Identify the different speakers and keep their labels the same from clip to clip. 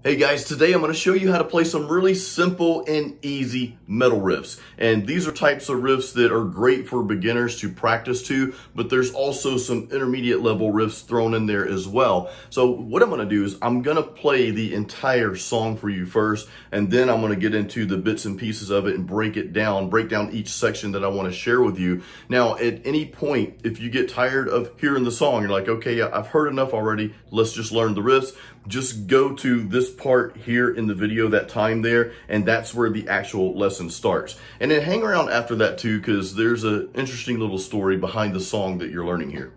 Speaker 1: Hey guys, today I'm going to show you how to play some really simple and easy metal riffs. And these are types of riffs that are great for beginners to practice to, but there's also some intermediate level riffs thrown in there as well. So what I'm going to do is I'm going to play the entire song for you first, and then I'm going to get into the bits and pieces of it and break down each section that I want to share with you. Now, at any point, if you get tired of hearing the song, you're like, okay, I've heard enough already, let's just learn the riffs. Just go to this part here in the video, that time there, and that's where the actual lesson starts. And then hang around after that too, because there's an interesting little story behind the song that you're learning here.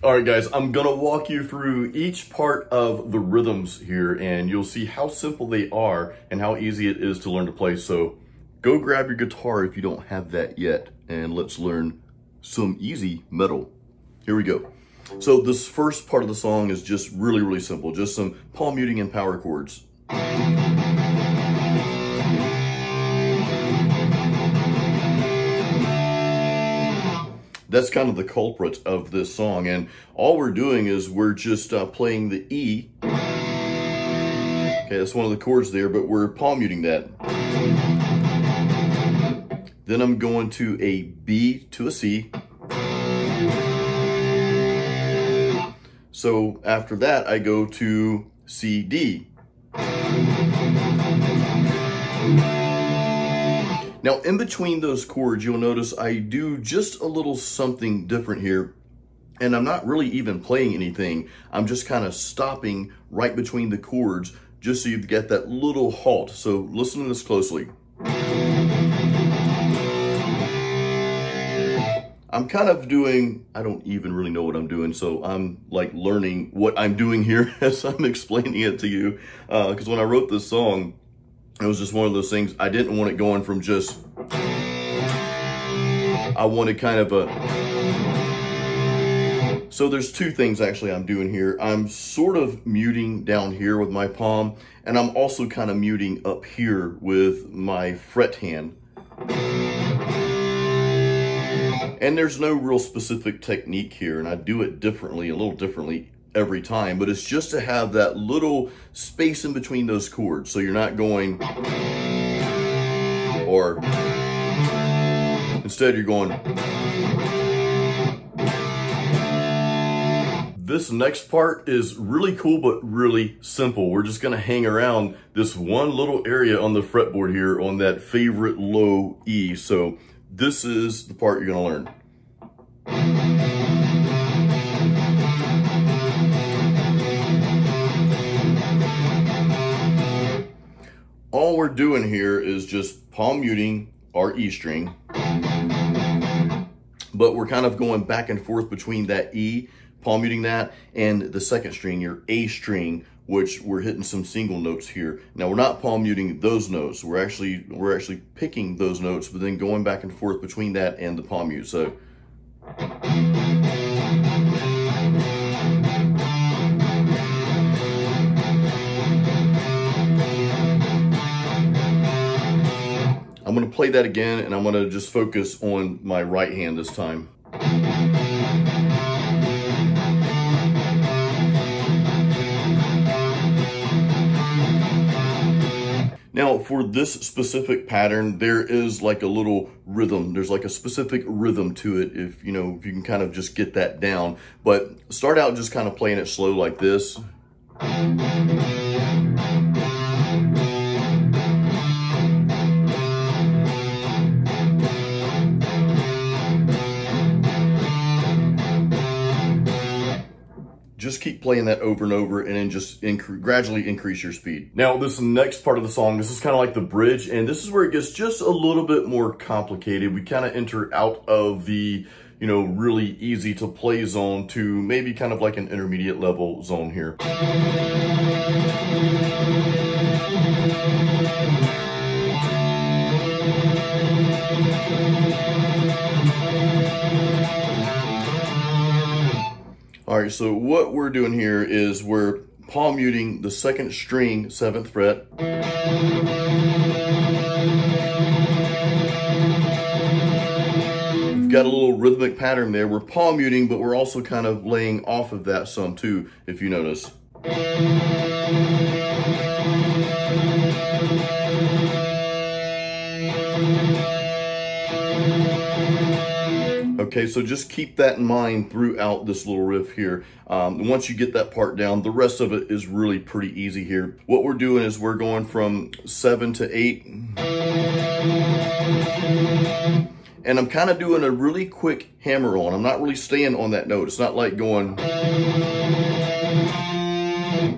Speaker 1: All right, guys, I'm gonna walk you through each part of the rhythms here, and you'll see how simple they are and how easy it is to learn to play. So go grab your guitar if you don't have that yet, and let's learn some easy metal. Here we go. So this first part of the song is just really simple, just some palm muting and power chords. That's kind of the culprit of this song. And all we're doing is we're just playing the E. Okay, that's one of the chords there, but we're palm muting that. Then I'm going to a B to a C. So after that, I go to C, D. Now, in between those chords, you'll notice I do just a little something different here. And I'm not really even playing anything. I'm just kind of stopping right between the chords, just so you get that little halt. So listen to this closely. I'm kind of doing, I don't even really know what I'm doing, so I'm like learning what I'm doing here as I'm explaining it to you. Because when I wrote this song, it was just one of those things. I didn't want it going from just, I wanted kind of a, so there's two things actually I'm doing here. I'm sort of muting down here with my palm, and I'm also kind of muting up here with my fret hand. And there's no real specific technique here, and I do it differently, a little differently every time, but it's just to have that little space in between those chords. So you're not going, or instead you're going. This next part is really cool, but really simple. We're just gonna hang around this one little area on the fretboard here on that favorite low E. So this is the part you're gonna learn. All we're doing here is just palm muting our E string, but we're kind of going back and forth between that E, palm muting that, and the second string, your A string, which we're hitting some single notes here. Now we're not palm muting those notes. We're actually picking those notes, but then going back and forth between that and the palm mute. So I'm gonna play that again, and I'm gonna just focus on my right hand this time. Now, for this specific pattern, there is like a little rhythm. There's like a specific rhythm to it, if you can kind of just get that down. But start out just kind of playing it slow like this. Just keep playing that over and over, and then just gradually increase your speed. Now, this next part of the song, this is kind of like the bridge, and this is where it gets just a little bit more complicated. We kind of enter out of the, really easy to play zone to maybe kind of like an intermediate level zone here. All right, so what we're doing here is we're palm muting the second string, 7th fret. We've got a little rhythmic pattern there. We're palm muting, but we're also kind of laying off of that some too, if you notice. Okay, so just keep that in mind throughout this little riff here. Once you get that part down, the rest of it is really pretty easy here. What we're doing is we're going from 7 to 8. And I'm kind of doing a really quick hammer on. I'm not really staying on that note. It's not like going.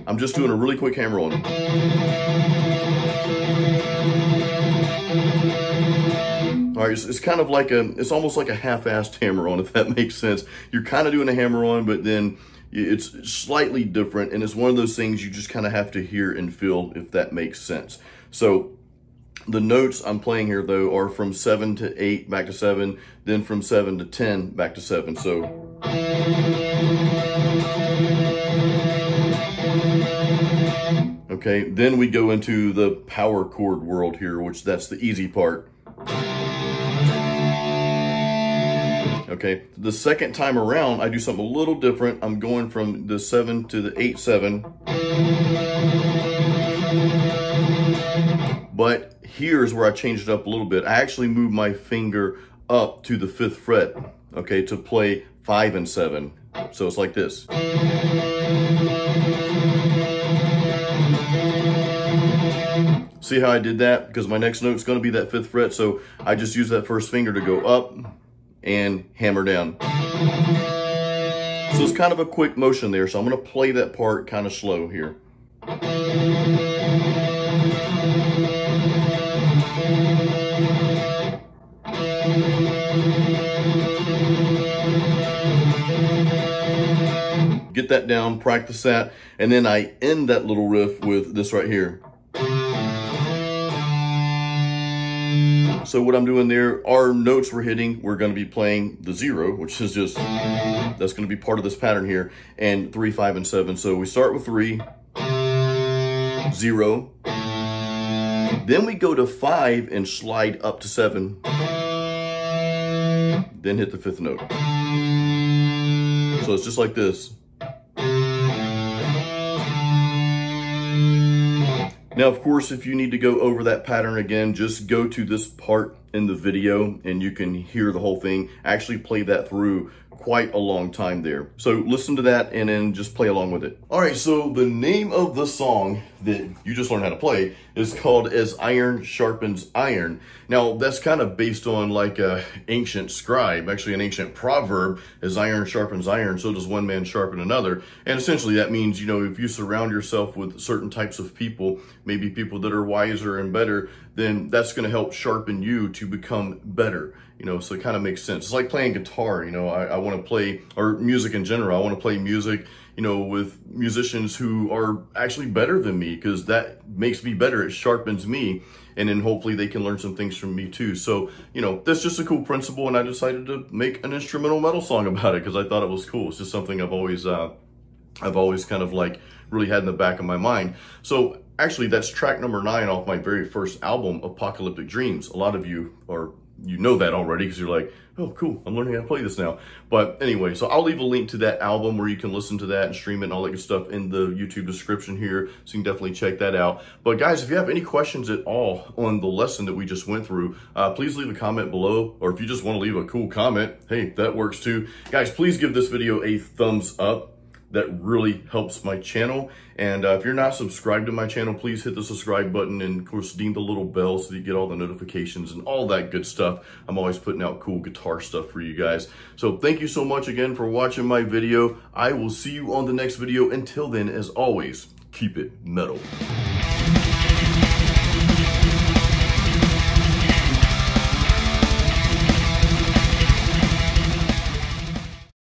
Speaker 1: I'm just doing a really quick hammer on. All right, it's kind of like it's almost like a half-assed hammer on, if that makes sense. You're kind of doing a hammer on, but then it's slightly different, and it's one of those things you just kind of have to hear and feel, if that makes sense. So the notes I'm playing here, though, are from 7 to 8, back to 7, then from 7 to 10, back to 7. So okay, then we go into the power chord world here, which that's the easy part. Okay, okay? The second time around, I do something a little different. I'm going from the 7 to the 8-7. But here's where I changed it up a little bit. I actually moved my finger up to the 5th fret, okay, to play 5 and 7. So it's like this. See how I did that? Because my next note's gonna be that 5th fret, so I just use that first finger to go up and hammer down. So it's kind of a quick motion there, so I'm gonna play that part kind of slow here. Get that down, practice that, and then I end that little riff with this right here. So what I'm doing there, our notes we're hitting, we're going to be playing the 0, which is just, that's going to be part of this pattern here, and 3, 5, and 7. So we start with 3, 0, then we go to 5 and slide up to 7, then hit the 5th note. So it's just like this. Now, of course, if you need to go over that pattern again, just go to this part in the video and you can hear the whole thing. I actually played that through quite a long time there. So listen to that and then just play along with it. All right, so the name of the song that you just learned how to play is called As Iron Sharpens Iron. Now, that's kind of based on like a ancient scribe, actually an ancient proverb, as iron sharpens iron, so does one man sharpen another. And essentially that means, you know, if you surround yourself with certain types of people, maybe people that are wiser and better, then that's gonna help sharpen you to become better. You know, so it kind of makes sense. It's like playing guitar, you know, I want to play, or music in general, I want to play music, you know, with musicians who are actually better than me, because that makes me better, it sharpens me, and then hopefully they can learn some things from me too. So, you know, that's just a cool principle, and I decided to make an instrumental metal song about it because I thought it was cool. It's just something I've always kind of like really had in the back of my mind. So actually that's track number 9 off my very first album, Apocalyptic Dreams. A lot of you are, you know that already because you're like, oh, cool, I'm learning how to play this now. But anyway, so I'll leave a link to that album where you can listen to that and stream it and all that good stuff in the YouTube description here. So you can definitely check that out. But guys, if you have any questions at all on the lesson that we just went through, please leave a comment below. Or if you just want to leave a cool comment, hey, that works too. Guys, please give this video a thumbs up. That really helps my channel. And if you're not subscribed to my channel, please hit the subscribe button and of course ding the little bell so that you get all the notifications and all that good stuff. I'm always putting out cool guitar stuff for you guys. So thank you so much again for watching my video. I will see you on the next video. Until then, as always, keep it metal.